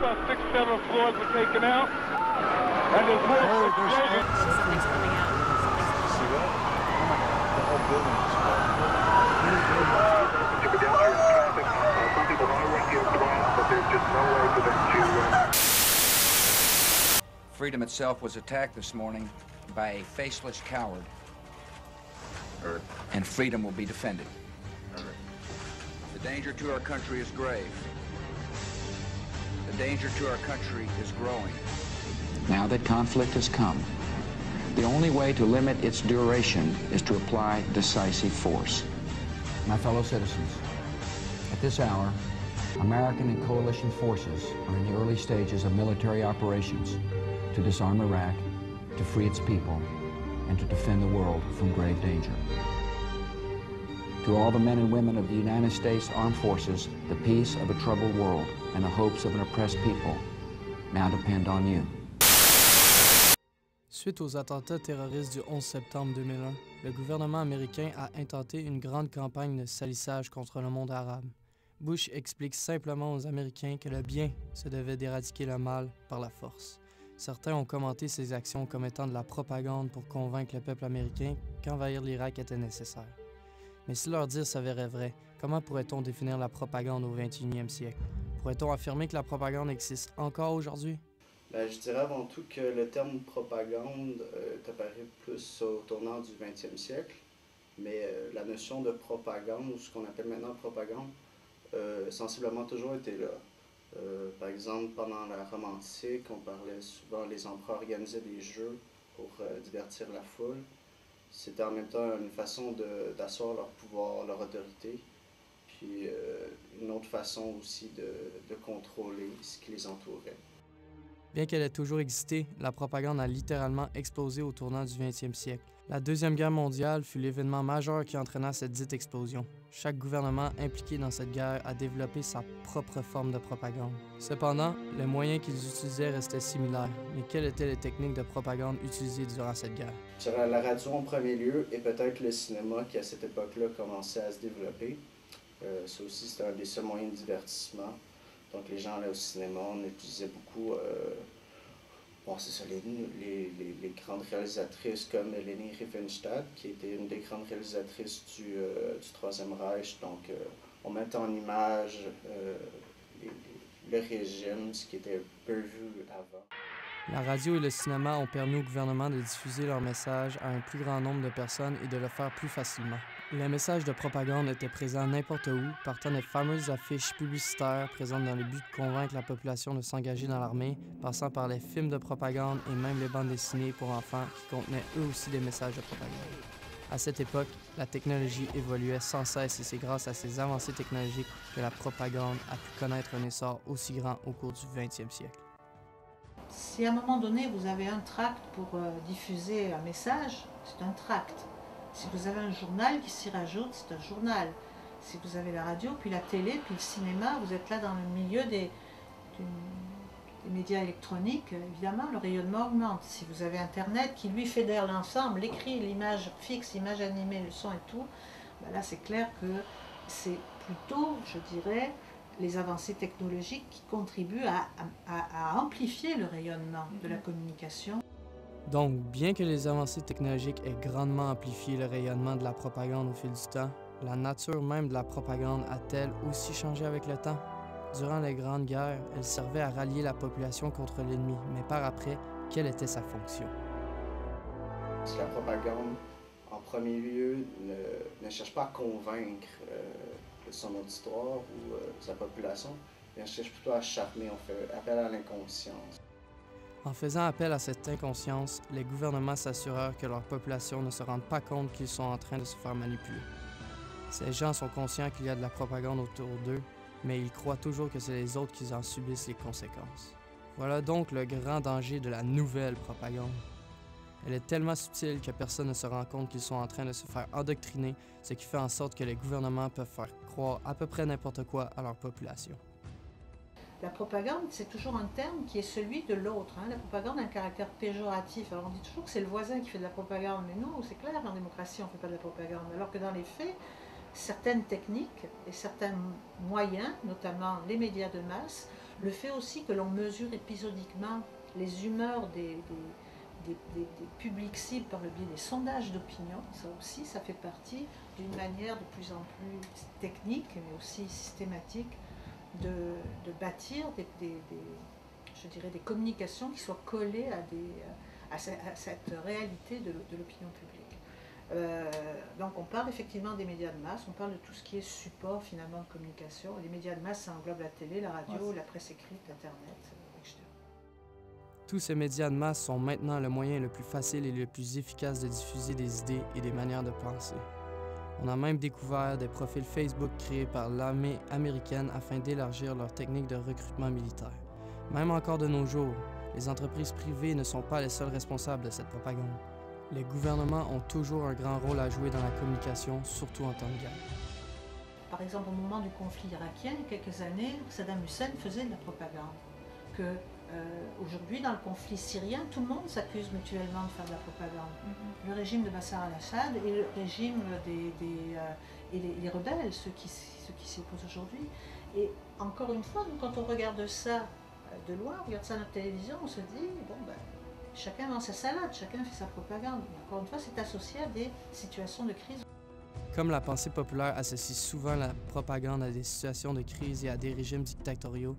about 6, 7 floors were taken out. And there's more explosions. Something's coming out. See that? Oh my God, the whole building is Some people want to run the plant, but there's just no way for them to. Freedom itself was attacked this morning by a faceless coward. And freedom will be defended. The danger to our country is grave. The danger to our country is growing. Now that conflict has come, the only way to limit its duration is to apply decisive force. My fellow citizens, at this hour, American and coalition forces are in the early stages of military operations to disarm Iraq, to free its people, and to defend the world from grave danger. To all the men and women of the United States Armed Forces, the peace of a troubled world and the hopes of an oppressed people now depend on you. Suite aux attentats terroristes du 11 septembre 2001, le gouvernement américain a intenté une grande campagne de salissage contre le monde arabe. Bush explique simplement aux Américains que le bien se devait d'éradiquer le mal par la force. Certains ont commenté ces actions comme étant de la propagande pour convaincre le peuple américain qu'envahir l'Irak était nécessaire. Mais si leur dire s'avérait vrai, comment pourrait-on définir la propagande au 21e siècle? Pourrait-on affirmer que la propagande existe encore aujourd'hui? Je dirais avant tout que le terme propagande est apparu plus au tournant du 20e siècle, mais la notion de propagande, ou ce qu'on appelle maintenant propagande, sensiblement toujours été là. Par exemple, pendant la Rome antique, on parlait souvent, les empereurs organisaient des jeux pour divertir la foule. C'était en même temps une façon d'asseoir leur pouvoir, leur autorité, puis une autre façon aussi de contrôler ce qui les entourait. Bien qu'elle ait toujours existé, la propagande a littéralement explosé au tournant du 20e siècle. La Deuxième Guerre mondiale fut l'événement majeur qui entraîna cette dite explosion. Chaque gouvernement impliqué dans cette guerre a développé sa propre forme de propagande. Cependant, les moyens qu'ils utilisaient restaient similaires. Mais quelles étaient les techniques de propagande utilisées durant cette guerre? Je dirais la radio en premier lieu et peut-être le cinéma qui à cette époque-là commençait à se développer. Ça aussi c'était un des seuls moyens de divertissement. Donc les gens allaient au cinéma, on utilisait beaucoup c'est ça, les grandes réalisatrices comme Leni Riefenstahl, qui était une des grandes réalisatrices du Troisième Reich. Donc on mettait en image le régime, ce qui était peu vu avant. La radio et le cinéma ont permis au gouvernement de diffuser leurs messages à un plus grand nombre de personnes et de le faire plus facilement. Les messages de propagande étaient présents n'importe où, partant des fameuses affiches publicitaires présentes dans le but de convaincre la population de s'engager dans l'armée, passant par les films de propagande et même les bandes dessinées pour enfants qui contenaient eux aussi des messages de propagande. À cette époque, la technologie évoluait sans cesse et c'est grâce à ces avancées technologiques que la propagande a pu connaître un essor aussi grand au cours du 20e siècle. Si à un moment donné vous avez un tract pour diffuser un message, c'est un tract. Si vous avez un journal qui s'y rajoute, c'est un journal. Si vous avez la radio, puis la télé, puis le cinéma, vous êtes là dans le milieu des médias électroniques, évidemment, le rayonnement augmente. Si vous avez Internet qui lui fédère l'ensemble, l'écrit, l'image fixe, l'image animée, le son et tout, ben là c'est clair que c'est plutôt, je dirais, les avancées technologiques qui contribuent à amplifier le rayonnement de la communication. Donc, bien que les avancées technologiques aient grandement amplifié le rayonnement de la propagande au fil du temps, la nature même de la propagande a-t-elle aussi changé avec le temps? Durant les grandes guerres, elle servait à rallier la population contre l'ennemi, mais par après, quelle était sa fonction? La propagande, en premier lieu, ne cherche pas à convaincre son auditoire ou sa population, mais elle cherche plutôt à charmer, on fait appel à l'inconscience. En faisant appel à cette inconscience, les gouvernements s'assurèrent que leur population ne se rende pas compte qu'ils sont en train de se faire manipuler. Ces gens sont conscients qu'il y a de la propagande autour d'eux, mais ils croient toujours que c'est les autres qui en subissent les conséquences. Voilà donc le grand danger de la nouvelle propagande. Elle est tellement subtile que personne ne se rend compte qu'ils sont en train de se faire endoctriner, ce qui fait en sorte que les gouvernements peuvent faire croire à peu près n'importe quoi à leur population. La propagande, c'est toujours un terme qui est celui de l'autre. La propagande a un caractère péjoratif. Alors on dit toujours que c'est le voisin qui fait de la propagande, mais nous, c'est clair, en démocratie, on ne fait pas de la propagande. Alors que dans les faits, certaines techniques et certains moyens, notamment les médias de masse, Le fait aussi que l'on mesure épisodiquement les humeurs des publics cibles par le biais des sondages d'opinion, ça aussi, ça fait partie d'une manière de plus en plus technique, mais aussi systématique, de bâtir je dirais des communications qui soient collées à cette réalité de l'opinion publique. Donc on parle effectivement des médias de masse, on parle de tout ce qui est support finalement de communication. Les médias de masse, ça englobe la télé, la radio, la presse écrite, Internet, etc. Tous ces médias de masse sont maintenant le moyen le plus facile et le plus efficace de diffuser des idées et des manières de penser. On a même découvert des profils Facebook créés par l'armée américaine afin d'élargir leurs techniques de recrutement militaire. Même encore de nos jours, les entreprises privées ne sont pas les seuls responsables de cette propagande. Les gouvernements ont toujours un grand rôle à jouer dans la communication, surtout en temps de guerre. Par exemple, au moment du conflit irakien, il y a quelques années, Saddam Hussein faisait de la propagande. Aujourd'hui, dans le conflit syrien, tout le monde s'accuse mutuellement de faire de la propagande. Le régime de Bachar al-Assad et le régime et les rebelles, ceux qui s'y opposent aujourd'hui. Et encore une fois, nous, quand on regarde ça de loin, on regarde ça à la télévision, on se dit, bon ben, chacun mange sa salade, chacun fait sa propagande. Mais encore une fois, c'est associé à des situations de crise. Comme la pensée populaire associe souvent la propagande à des situations de crise et à des régimes dictatoriaux,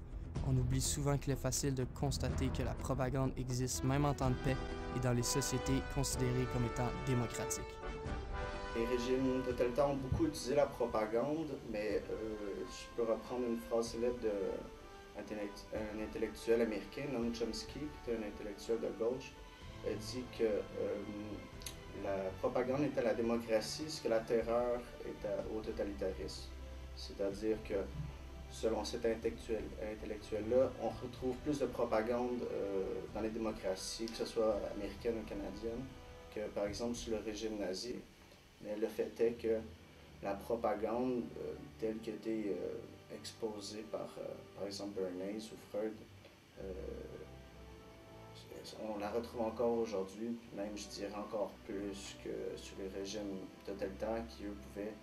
on oublie souvent qu'il est facile de constater que la propagande existe même en temps de paix et dans les sociétés considérées comme étant démocratiques. Les régimes totalitaires ont beaucoup utilisé la propagande, mais je peux reprendre une phrase célèbre d'un intellectuel américain, Noam Chomsky, qui était un intellectuel de gauche, a dit que la propagande est à la démocratie ce que la terreur est au totalitarisme. C'est-à-dire que selon cet intellectuel-là, on retrouve plus de propagande dans les démocraties, que ce soit américaine ou canadienne, que par exemple sous le régime nazi. Mais le fait est que la propagande telle qu'elle a été exposée par exemple Bernays ou Freud, on la retrouve encore aujourd'hui, même je dirais encore plus que sous les régimes totalitaires qui eux pouvaient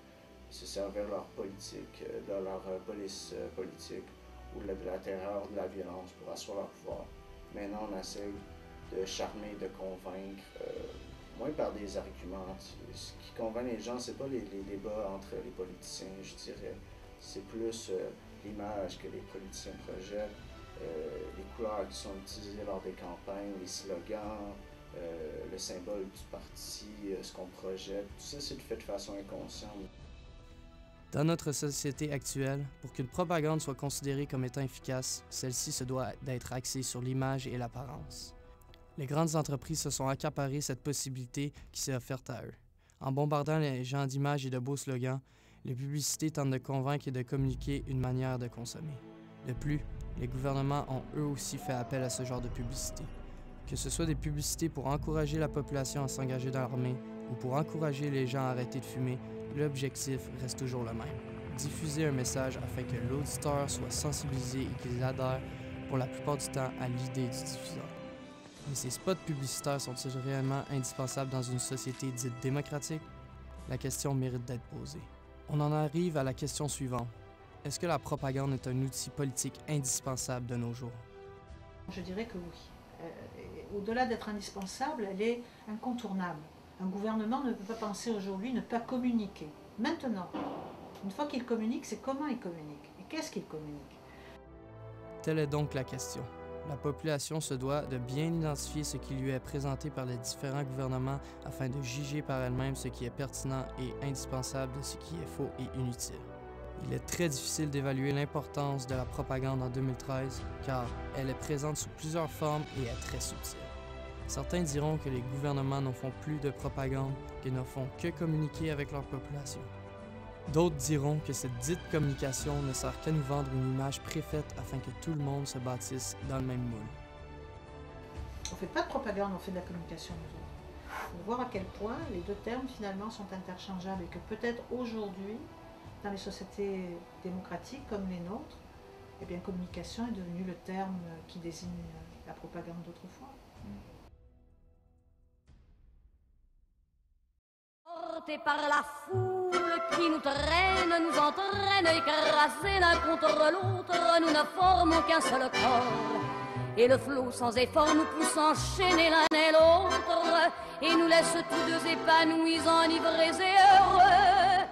se servir de leur politique, de leur police politique ou de la terreur, de la violence pour asseoir leur pouvoir. Maintenant, on essaie de charmer, de convaincre, moins par des arguments. Ce qui convainc les gens, c'est pas les débats entre les politiciens, je dirais. C'est plus l'image que les politiciens projettent, les couleurs qui sont utilisées lors des campagnes, les slogans, le symbole du parti, ce qu'on projette. Tout ça, c'est fait de façon inconsciente. Dans notre société actuelle, pour qu'une propagande soit considérée comme étant efficace, celle-ci se doit d'être axée sur l'image et l'apparence. Les grandes entreprises se sont accaparées cette possibilité qui s'est offerte à eux. En bombardant les gens d'images et de beaux slogans, les publicités tentent de convaincre et de communiquer une manière de consommer. De plus, les gouvernements ont eux aussi fait appel à ce genre de publicité. Que ce soit des publicités pour encourager la population à s'engager dans l'armée ou pour encourager les gens à arrêter de fumer, l'objectif reste toujours le même. Diffuser un message afin que l'auditeur soit sensibilisé et qu'il adhère pour la plupart du temps à l'idée du diffuseur. Mais ces spots publicitaires sont-ils réellement indispensables dans une société dite démocratique? La question mérite d'être posée. On en arrive à la question suivante. Est-ce que la propagande est un outil politique indispensable de nos jours? Je dirais que oui. Au-delà d'être indispensable, elle est incontournable. Un gouvernement ne peut pas penser aujourd'hui ne pas communiquer. Maintenant, une fois qu'il communique, c'est comment il communique et qu'est-ce qu'il communique. Telle est donc la question. La population se doit de bien identifier ce qui lui est présenté par les différents gouvernements afin de juger par elle-même ce qui est pertinent et indispensable de ce qui est faux et inutile. Il est très difficile d'évaluer l'importance de la propagande en 2013 car elle est présente sous plusieurs formes et est très subtile. Certains diront que les gouvernements n'en font plus de propagande, qu'ils ne font que communiquer avec leur population. D'autres diront que cette dite communication ne sert qu'à nous vendre une image préfaite afin que tout le monde se bâtisse dans le même moule. On ne fait pas de propagande, on fait de la communication nous autres. Il faut voir à quel point les deux termes finalement sont interchangeables et que peut-être aujourd'hui, dans les sociétés démocratiques comme les nôtres, eh bien, communication est devenu le terme qui désigne la propagande d'autrefois. emportés par la foule qui nous traîne, nous entraîne, écrasés l'un contre l'autre, nous ne formons qu'un seul corps. Et le flot sans effort nous pousse enchaîner l'un et l'autre, et nous laisse tous deux épanouis, enivrés et heureux.